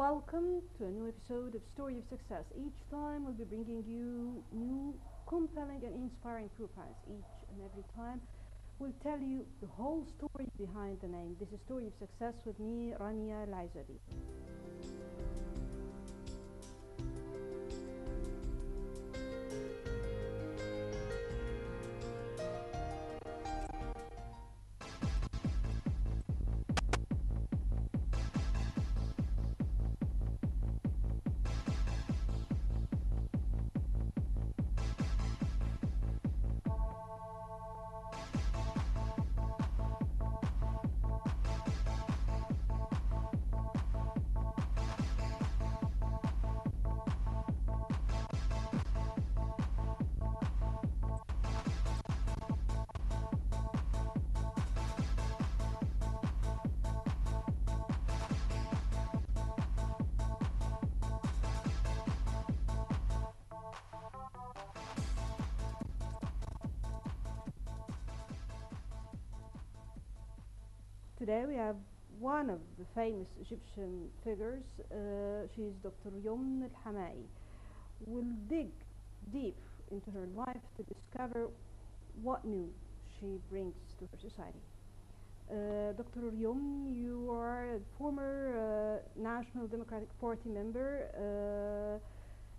Welcome to a new episode of Story of Success. Each time we'll be bringing you new, compelling and inspiring profiles. Each and every time we'll tell you the whole story behind the name. This is Story of Success with me, Rania Laizadi. Today we have one of the famous Egyptian figures. She's Dr. Yumn al-Hamai. We'll dig deep into her life to discover what new she brings to her society. Dr. Yumn, you are a former National Democratic Party member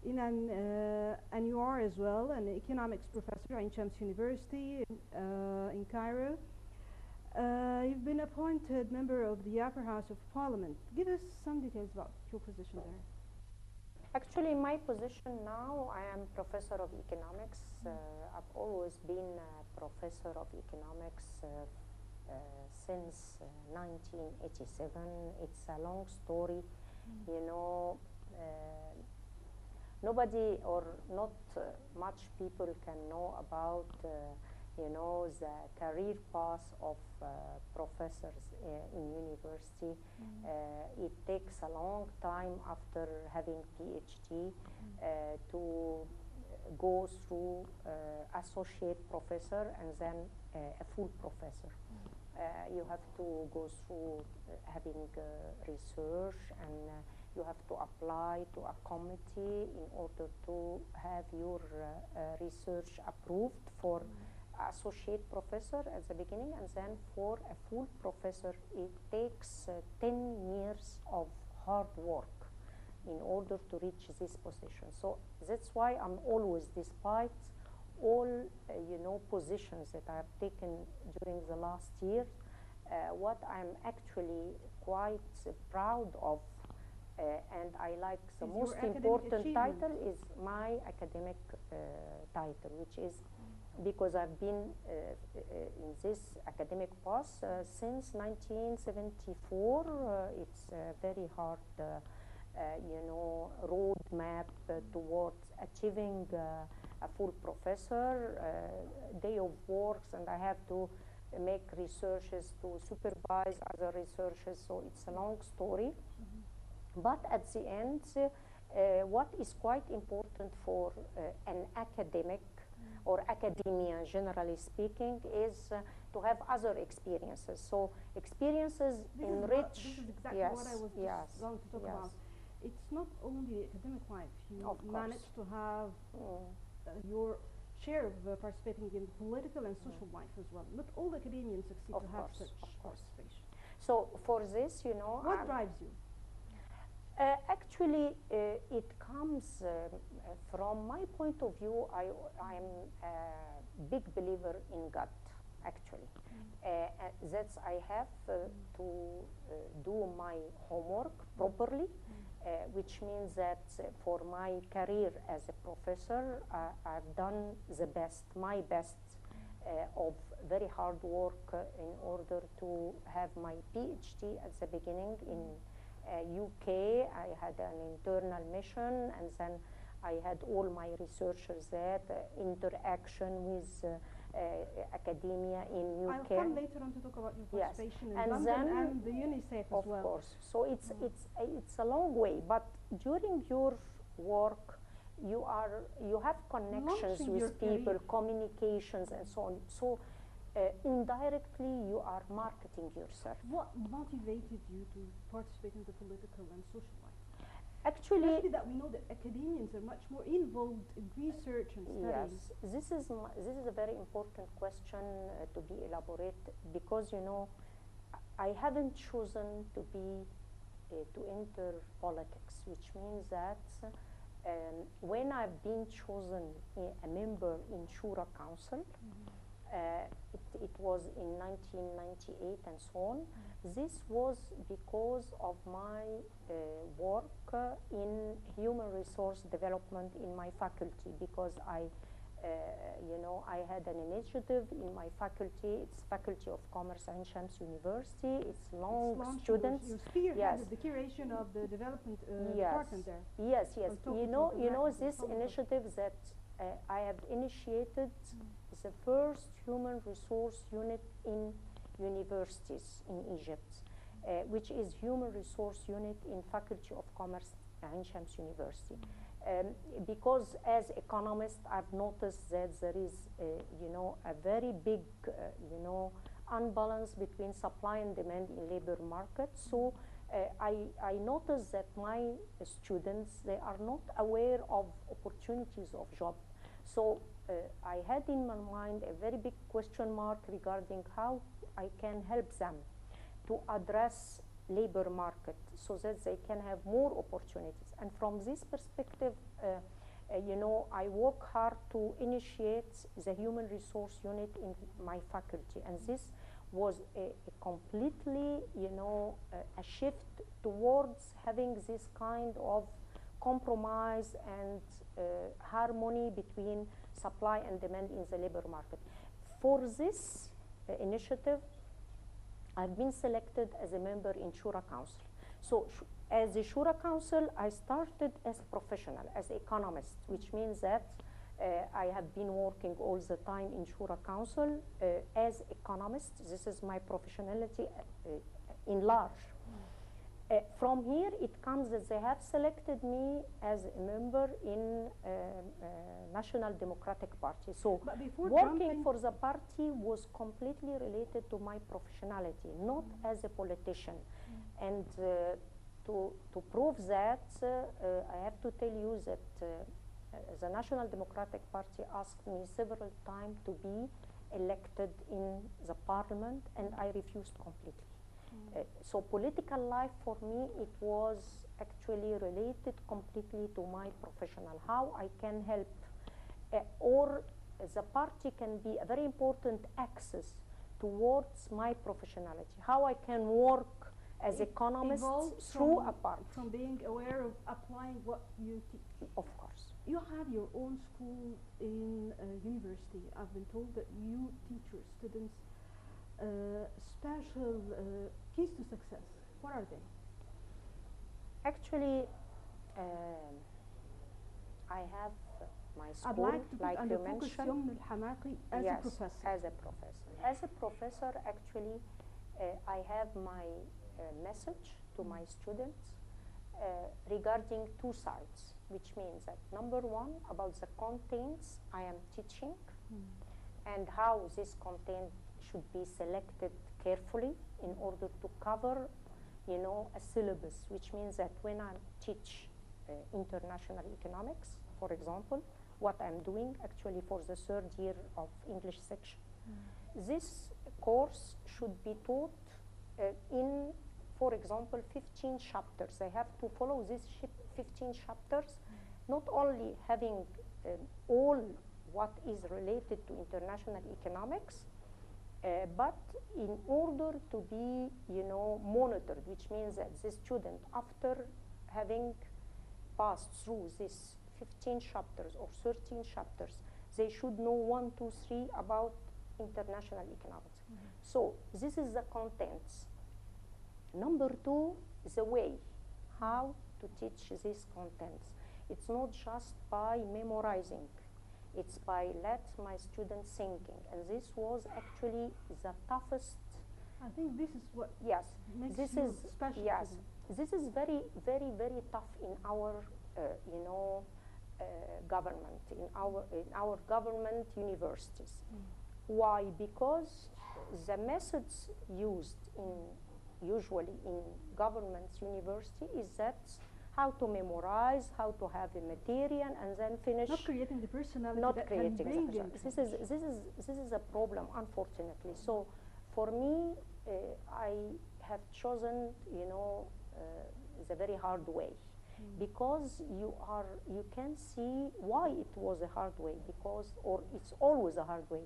and you are as well an economics professor at Shams University in Cairo. You've been appointed member of the Upper House of Parliament. Give us some details about your position there. Actually, my position now, I am professor of economics. I've always been a professor of economics since 1987. It's a long story. You know, nobody or not much people can know about you know, the career path of professors in university. It takes a long time after having PhD to go through associate professor and then a full professor. You have to go through having research, and you have to apply to a committee in order to have your research approved for associate professor at the beginning, and then for a full professor it takes 10 years of hard work in order to reach this position. So that's why I'm always, despite all you know, positions that I have taken during the last years, what I'm actually quite proud of and I like the most important title is my academic title, which is because I've been in this academic path since 1974. It's a very hard, you know, roadmap towards achieving a full professor, day of works, and I have to make researches to supervise other researches, so it's a long story. But at the end, what is quite important for an academic or academia, generally speaking, is to have other experiences. So experiences enrich. This is exactly what I was just going to talk about. It's not only academic life. You manage to have your share of participating in political and social life as well. Not all academians succeed to have such participation. So for this, you know, what drives you? Actually, it comes from my point of view. I'm a big believer in God, actually. That's I have to do my homework properly, which means that for my career as a professor, I've done the best, my best of very hard work in order to have my PhD at the beginning in UK. I had an internal mission, and then I had all my researchers there, interaction with academia in UK. I'll come later on to talk about your participation in London and the UNICEF as well. Of course. So it's a long way, but during your work, you have connections with people, communications, and so on. So indirectly you are marketing yourself. What motivated you to participate in the political and social life? Actually, Especially that we know that academians are much more involved in research and studying. yes, this is a very important question to be elaborate, because you know I haven't chosen to be to enter politics, which means that when I've been chosen a member in Shura Council, it was in 1998 and so on. This was because of my work in human resource development in my faculty, because you know, I had an initiative in my faculty. It's Faculty of Commerce, Ain Shams University. It's long students. You spearheaded yes. the curation of the development yes. department there. Yes, yes. You know this Talk initiative that I have initiated is the first human resource unit in universities in Egypt, which is human resource unit in Faculty of Commerce, Ain Shams University. Because as economist, I've noticed that there is, you know, a very big, you know, unbalance between supply and demand in labor market. So I noticed that my students, they are not aware of opportunities of job. So I had in my mind a very big question mark regarding how I can help them to address labor market so that they can have more opportunities. And from this perspective, you know, I work hard to initiate the human resource unit in my faculty, and this was a completely, you know, a shift towards having this kind of compromise and harmony between supply and demand in the labor market. For this initiative, I've been selected as a member in Shura Council. So as a Shura Council, I started as a professional, as an economist, which means that I have been working all the time in Shura Council as economist. This is my professionality in large. From here, it comes that they have selected me as a member in National Democratic Party. So working for the party was completely related to my professionality, not as a politician. And to prove that, I have to tell you that the National Democratic Party asked me several times to be elected in the parliament, and I refused completely. So political life for me, it was actually related completely to my professional, how I can help, or the party can be a very important access towards my professionality, how I can work as economist through a party. From being aware of applying what you teach. Of course. You have your own school in university. I've been told that you teach your students special keys to success. What are they? Actually, I have my school, I'd like to like under you mentioned. yumn hamaki as yes, a professor. as a professor. As a professor, actually, I have my message to my students regarding two sides, which means that number one, about the contents I am teaching and how this content should be selected carefully in order to cover, you know, a syllabus, which means that when I teach international economics, for example, what I'm doing actually for the third year of English section, this course should be taught in, for example, 15 chapters. They have to follow these 15 chapters, not only having all what is related to international economics, but in order to be, you know, monitored, which means that the student, after having passed through these 15 chapters or 13 chapters, they should know 1, 2, 3 about international economics. So this is the contents. Number two is the way, how to teach these contents. It's not just by memorizing. It's by let my students thinking, and this was actually the toughest. I think this is what makes this you is special. yes, this is very, very, very tough in our, you know, government, in our government universities. Why? Because the methods used in usually in government university is that how to memorize, how to have a material, and then finish. Not creating the personality Not that creating can the bring personality. you This is a problem, unfortunately. So for me, I have chosen, you know, the very hard way, because you can see why it was a hard way, because, or it's always a hard way,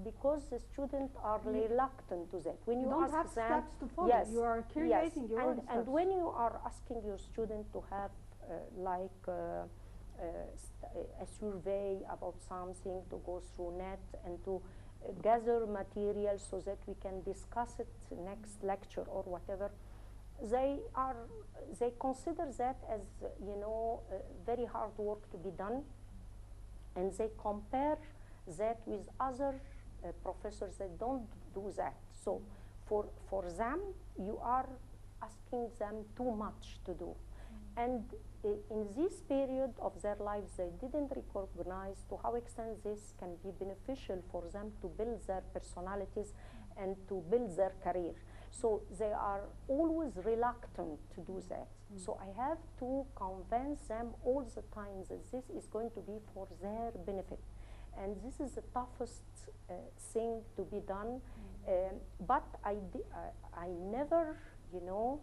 because the students are reluctant to that. When You you don't ask have them, steps to follow. yes, You are creating your own and steps. when you are asking your student to have a survey about something, to go through net and to gather material so that we can discuss it next lecture or whatever, they consider that as, you know, very hard work to be done, and they compare that with other professors that don't do that. So for them, you are asking them too much to do. And in this period of their lives, they didn't recognize to how extent this can be beneficial for them to build their personalities and to build their career. So they are always reluctant to do that. So I have to convince them all the time that this is going to be for their benefit. And this is the toughest thing to be done. But I never, you know,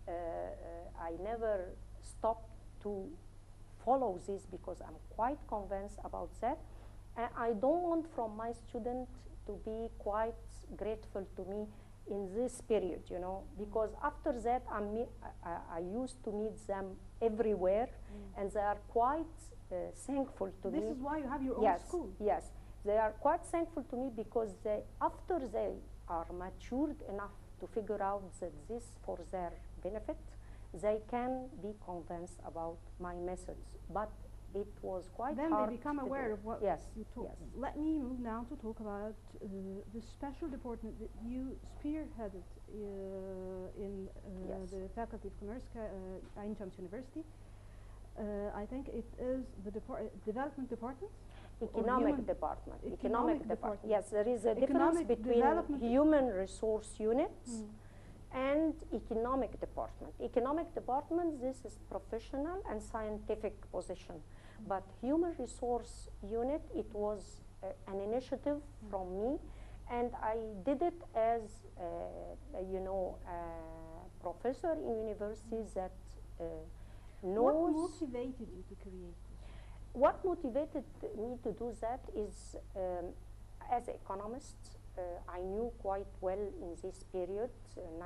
I never stop to follow this, because I'm quite convinced about that. And I don't want from my student to be quite grateful to me in this period, you know, because after that I used to meet them everywhere, and they are quite thankful to me. This is why you have your own school. Yes, they are quite thankful to me, because after they are matured enough to figure out that this for their benefit, they can be convinced about my methods. But it was quite hard. Then they become aware of what you taught them. Yes. Let me move now to talk about the special department that you spearheaded in the Faculty of Commerce, Ain Shams University. I think it is the development department? Economic department. Economic department. Yes, there is a difference between human resource units and economic department. Economic department, this is professional and scientific position. But human resource unit, it was an initiative from me, and I did it as, you know, a professor in universities that knows. What motivated you to create this? What motivated me to do that is, as an economist, I knew quite well in this period, in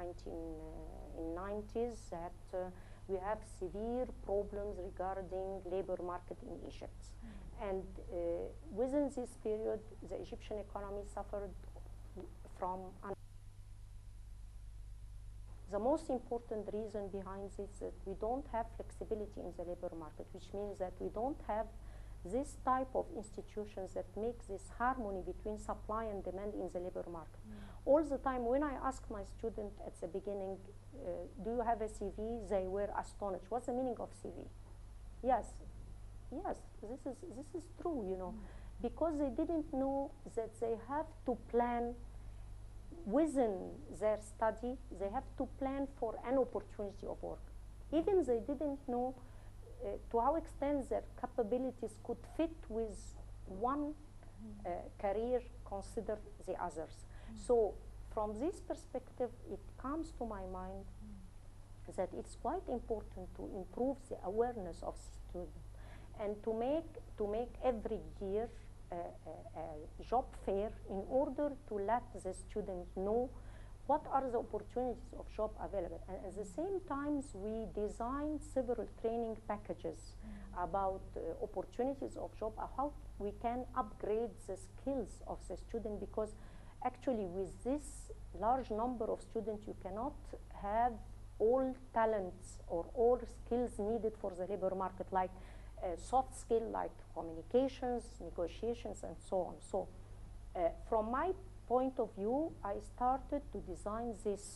90s, that we have severe problems regarding labor market in Egypt. And within this period, the Egyptian economy suffered from the most important reason behind this is that we don't have flexibility in the labor market, which means that we don't have this type of institutions that make this harmony between supply and demand in the labor market. All the time when I ask my student at the beginning, do you have a CV? They were astonished. What's the meaning of CV? Yes, this is true, you know, because they didn't know that they have to plan within their study, they have to plan for an opportunity of work. Even they didn't know to how extent their capabilities could fit with one career, consider the others. So from this perspective, it comes to my mind that it's quite important to improve the awareness of students, and to make every year a job fair in order to let the students know what are the opportunities of job available. And at the same time, we designed several training packages about opportunities of job, how we can upgrade the skills of the student, because actually with this large number of students, you cannot have all talents or all skills needed for the labor market, like soft skill like communications, negotiations, and so on. So from my point of view, I started to design this